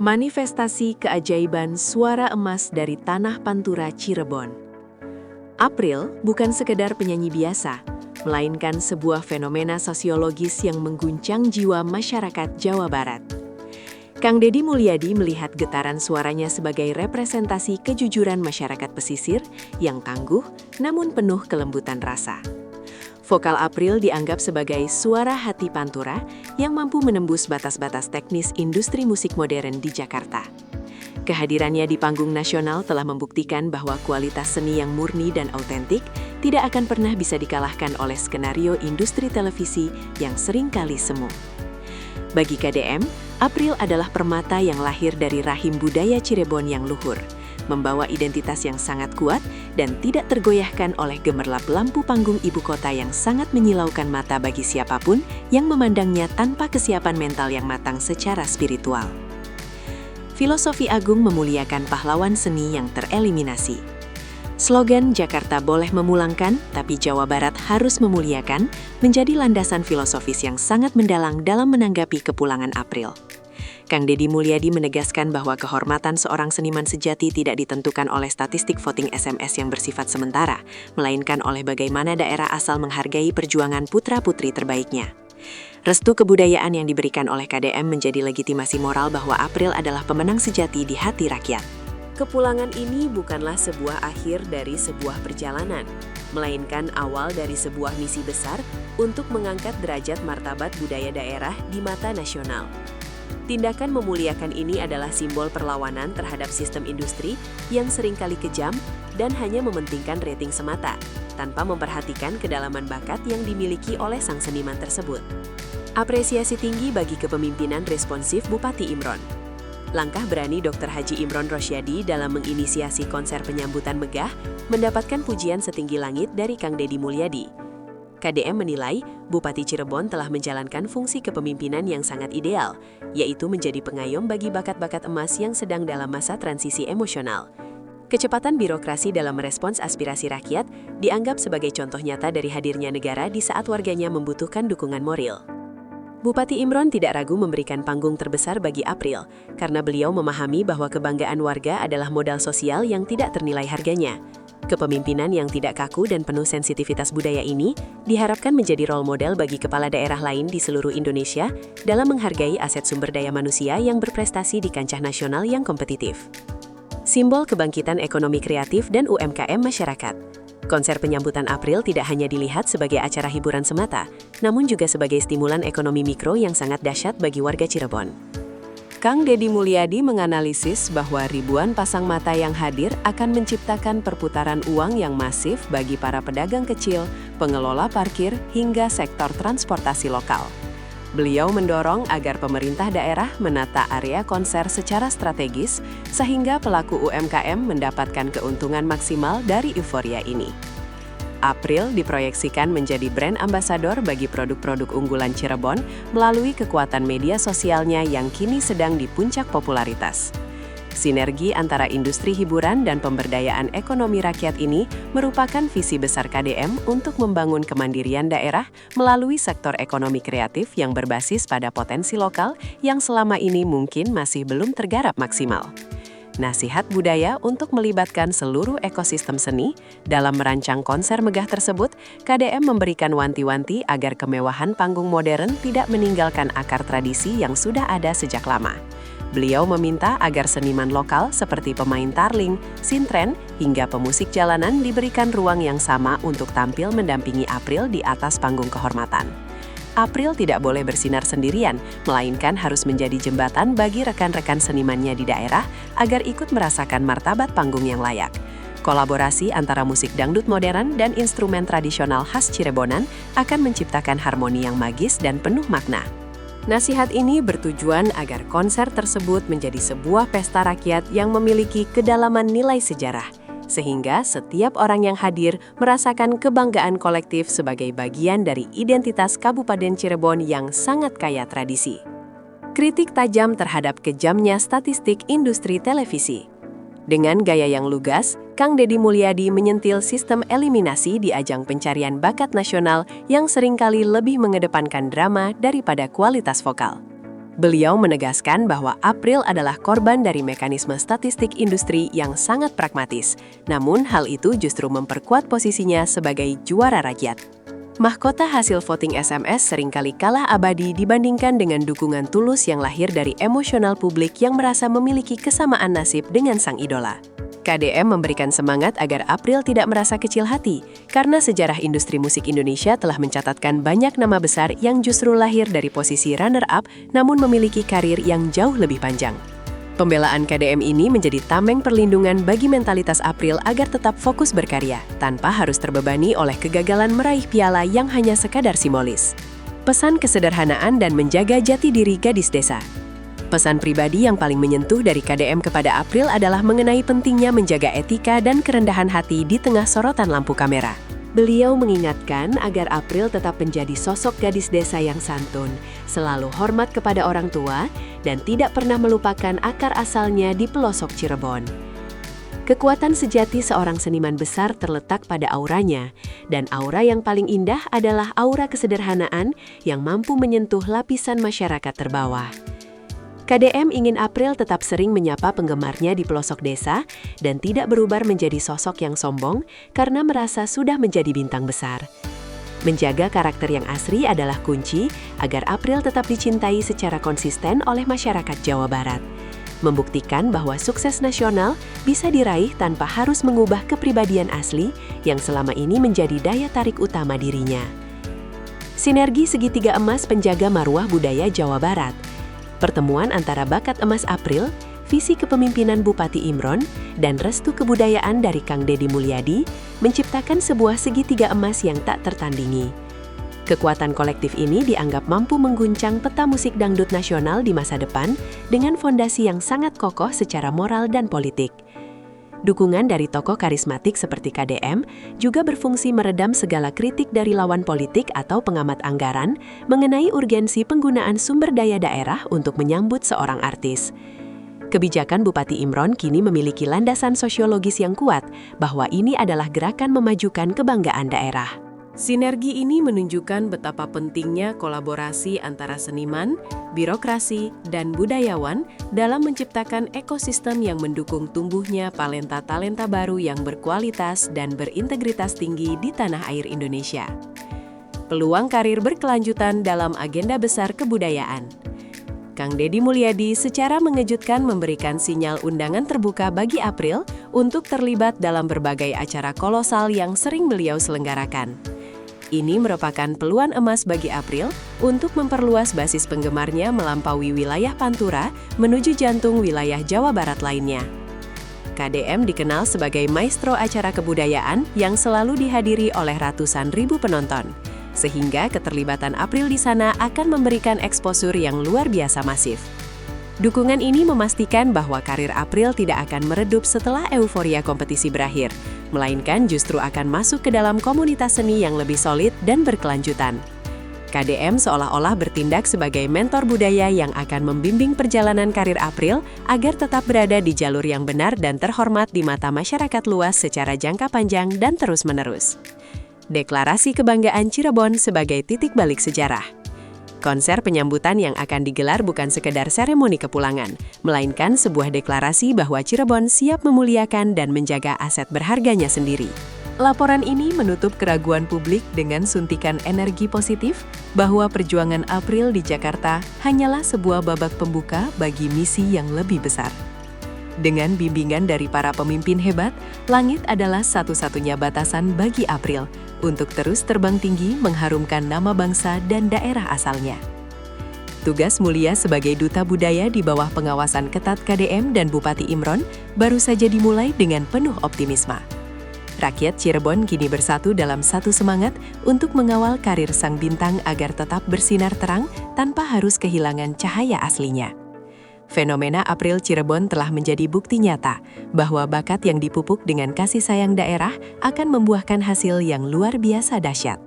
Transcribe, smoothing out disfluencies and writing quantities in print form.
Manifestasi keajaiban suara emas dari tanah Pantura Cirebon. April bukan sekedar penyanyi biasa, melainkan sebuah fenomena sosiologis yang mengguncang jiwa masyarakat Jawa Barat. Kang Deddy Mulyadi melihat getaran suaranya sebagai representasi kejujuran masyarakat pesisir yang tangguh namun penuh kelembutan rasa. Vokal April dianggap sebagai suara hati Pantura yang mampu menembus batas-batas teknis industri musik modern di Jakarta. Kehadirannya di panggung nasional telah membuktikan bahwa kualitas seni yang murni dan autentik tidak akan pernah bisa dikalahkan oleh skenario industri televisi yang seringkali semu. Bagi KDM, April adalah permata yang lahir dari rahim budaya Cirebon yang luhur, membawa identitas yang sangat kuat dan tidak tergoyahkan oleh gemerlap lampu panggung ibu kota yang sangat menyilaukan mata bagi siapapun yang memandangnya tanpa kesiapan mental yang matang secara spiritual. Filosofi agung memuliakan pahlawan seni yang tereliminasi. Slogan Jakarta boleh memulangkan, tapi Jawa Barat harus memuliakan menjadi landasan filosofis yang sangat mendalam dalam menanggapi kepulangan April. Kang Deddy Mulyadi menegaskan bahwa kehormatan seorang seniman sejati tidak ditentukan oleh statistik voting SMS yang bersifat sementara, melainkan oleh bagaimana daerah asal menghargai perjuangan putra-putri terbaiknya. Restu kebudayaan yang diberikan oleh KDM menjadi legitimasi moral bahwa April adalah pemenang sejati di hati rakyat. Kepulangan ini bukanlah sebuah akhir dari sebuah perjalanan, melainkan awal dari sebuah misi besar untuk mengangkat derajat martabat budaya daerah di mata nasional. Tindakan memuliakan ini adalah simbol perlawanan terhadap sistem industri yang seringkali kejam dan hanya mementingkan rating semata, tanpa memperhatikan kedalaman bakat yang dimiliki oleh sang seniman tersebut. Apresiasi tinggi bagi kepemimpinan responsif Bupati Imron. Langkah berani Dr. Haji Imron Rosyadi dalam menginisiasi konser penyambutan megah mendapatkan pujian setinggi langit dari Kang Deddy Mulyadi. KDM menilai Bupati Cirebon telah menjalankan fungsi kepemimpinan yang sangat ideal, yaitu menjadi pengayom bagi bakat-bakat emas yang sedang dalam masa transisi emosional. Kecepatan birokrasi dalam merespons aspirasi rakyat dianggap sebagai contoh nyata dari hadirnya negara di saat warganya membutuhkan dukungan moral. Bupati Imron tidak ragu memberikan panggung terbesar bagi April, karena beliau memahami bahwa kebanggaan warga adalah modal sosial yang tidak ternilai harganya. Kepemimpinan yang tidak kaku dan penuh sensitivitas budaya ini diharapkan menjadi role model bagi kepala daerah lain di seluruh Indonesia dalam menghargai aset sumber daya manusia yang berprestasi di kancah nasional yang kompetitif. Simbol kebangkitan ekonomi kreatif dan UMKM masyarakat. Konser penyambutan April tidak hanya dilihat sebagai acara hiburan semata, namun juga sebagai stimulan ekonomi mikro yang sangat dahsyat bagi warga Cirebon. Kang Deddy Mulyadi menganalisis bahwa ribuan pasang mata yang hadir akan menciptakan perputaran uang yang masif bagi para pedagang kecil, pengelola parkir, hingga sektor transportasi lokal. Beliau mendorong agar pemerintah daerah menata area konser secara strategis, sehingga pelaku UMKM mendapatkan keuntungan maksimal dari euforia ini. April diproyeksikan menjadi brand ambasador bagi produk-produk unggulan Cirebon melalui kekuatan media sosialnya yang kini sedang di puncak popularitas. Sinergi antara industri hiburan dan pemberdayaan ekonomi rakyat ini merupakan visi besar KDM untuk membangun kemandirian daerah melalui sektor ekonomi kreatif yang berbasis pada potensi lokal yang selama ini mungkin masih belum tergarap maksimal. Nasihat budaya untuk melibatkan seluruh ekosistem seni dalam merancang konser megah tersebut, KDM memberikan wanti-wanti agar kemewahan panggung modern tidak meninggalkan akar tradisi yang sudah ada sejak lama. Beliau meminta agar seniman lokal seperti pemain tarling, sintren, hingga pemusik jalanan diberikan ruang yang sama untuk tampil mendampingi April di atas panggung kehormatan. April tidak boleh bersinar sendirian, melainkan harus menjadi jembatan bagi rekan-rekan senimannya di daerah agar ikut merasakan martabat panggung yang layak. Kolaborasi antara musik dangdut modern dan instrumen tradisional khas Cirebonan akan menciptakan harmoni yang magis dan penuh makna. Nasihat ini bertujuan agar konser tersebut menjadi sebuah pesta rakyat yang memiliki kedalaman nilai sejarah, sehingga setiap orang yang hadir merasakan kebanggaan kolektif sebagai bagian dari identitas Kabupaten Cirebon yang sangat kaya tradisi. Kritik tajam terhadap kejamnya statistik industri televisi. Dengan gaya yang lugas, Kang Deddy Mulyadi menyentil sistem eliminasi di ajang pencarian bakat nasional yang seringkali lebih mengedepankan drama daripada kualitas vokal. Beliau menegaskan bahwa April adalah korban dari mekanisme statistik industri yang sangat pragmatis, namun hal itu justru memperkuat posisinya sebagai juara rakyat. Mahkota hasil voting SMS seringkali kalah abadi dibandingkan dengan dukungan tulus yang lahir dari emosional publik yang merasa memiliki kesamaan nasib dengan sang idola. KDM memberikan semangat agar April tidak merasa kecil hati, karena sejarah industri musik Indonesia telah mencatatkan banyak nama besar yang justru lahir dari posisi runner-up namun memiliki karir yang jauh lebih panjang. Pembelaan KDM ini menjadi tameng perlindungan bagi mentalitas April agar tetap fokus berkarya, tanpa harus terbebani oleh kegagalan meraih piala yang hanya sekadar simbolis. Pesan kesederhanaan dan menjaga jati diri gadis desa. Pesan pribadi yang paling menyentuh dari KDM kepada April adalah mengenai pentingnya menjaga etika dan kerendahan hati di tengah sorotan lampu kamera. Beliau mengingatkan agar April tetap menjadi sosok gadis desa yang santun, selalu hormat kepada orang tua, dan tidak pernah melupakan akar asalnya di pelosok Cirebon. Kekuatan sejati seorang seniman besar terletak pada auranya, dan aura yang paling indah adalah aura kesederhanaan yang mampu menyentuh lapisan masyarakat terbawah. KDM ingin April tetap sering menyapa penggemarnya di pelosok desa dan tidak berubah menjadi sosok yang sombong karena merasa sudah menjadi bintang besar. Menjaga karakter yang asri adalah kunci agar April tetap dicintai secara konsisten oleh masyarakat Jawa Barat. Membuktikan bahwa sukses nasional bisa diraih tanpa harus mengubah kepribadian asli yang selama ini menjadi daya tarik utama dirinya. Sinergi segitiga emas penjaga marwah budaya Jawa Barat. Pertemuan antara bakat emas April, visi kepemimpinan Bupati Imron, dan restu kebudayaan dari Kang Deddy Mulyadi menciptakan sebuah segitiga emas yang tak tertandingi. Kekuatan kolektif ini dianggap mampu mengguncang peta musik dangdut nasional di masa depan dengan fondasi yang sangat kokoh secara moral dan politik. Dukungan dari tokoh karismatik seperti KDM juga berfungsi meredam segala kritik dari lawan politik atau pengamat anggaran mengenai urgensi penggunaan sumber daya daerah untuk menyambut seorang artis. Kebijakan Bupati Imron kini memiliki landasan sosiologis yang kuat bahwa ini adalah gerakan memajukan kebanggaan daerah. Sinergi ini menunjukkan betapa pentingnya kolaborasi antara seniman, birokrasi, dan budayawan dalam menciptakan ekosistem yang mendukung tumbuhnya talenta-talenta baru yang berkualitas dan berintegritas tinggi di tanah air Indonesia. Peluang karir berkelanjutan dalam agenda besar kebudayaan. Kang Deddy Mulyadi secara mengejutkan memberikan sinyal undangan terbuka bagi April untuk terlibat dalam berbagai acara kolosal yang sering beliau selenggarakan. Ini merupakan peluang emas bagi April untuk memperluas basis penggemarnya melampaui wilayah Pantura menuju jantung wilayah Jawa Barat lainnya. KDM dikenal sebagai maestro acara kebudayaan yang selalu dihadiri oleh ratusan ribu penonton, sehingga keterlibatan April di sana akan memberikan eksposur yang luar biasa masif. Dukungan ini memastikan bahwa karir April tidak akan meredup setelah euforia kompetisi berakhir, melainkan justru akan masuk ke dalam komunitas seni yang lebih solid dan berkelanjutan. KDM seolah-olah bertindak sebagai mentor budaya yang akan membimbing perjalanan karir April agar tetap berada di jalur yang benar dan terhormat di mata masyarakat luas secara jangka panjang dan terus-menerus. Deklarasi Kebanggaan Cirebon sebagai titik balik sejarah. Konser penyambutan yang akan digelar bukan sekedar seremoni kepulangan, melainkan sebuah deklarasi bahwa Cirebon siap memuliakan dan menjaga aset berharganya sendiri. Laporan ini menutup keraguan publik dengan suntikan energi positif bahwa perjuangan April di Jakarta hanyalah sebuah babak pembuka bagi misi yang lebih besar. Dengan bimbingan dari para pemimpin hebat, langit adalah satu-satunya batasan bagi April untuk terus terbang tinggi mengharumkan nama bangsa dan daerah asalnya. Tugas mulia sebagai duta budaya di bawah pengawasan ketat KDM dan Bupati Imron baru saja dimulai dengan penuh optimisme. Rakyat Cirebon kini bersatu dalam satu semangat untuk mengawal karir sang bintang agar tetap bersinar terang tanpa harus kehilangan cahaya aslinya. Fenomena April Cirebon telah menjadi bukti nyata bahwa bakat yang dipupuk dengan kasih sayang daerah akan membuahkan hasil yang luar biasa dahsyat.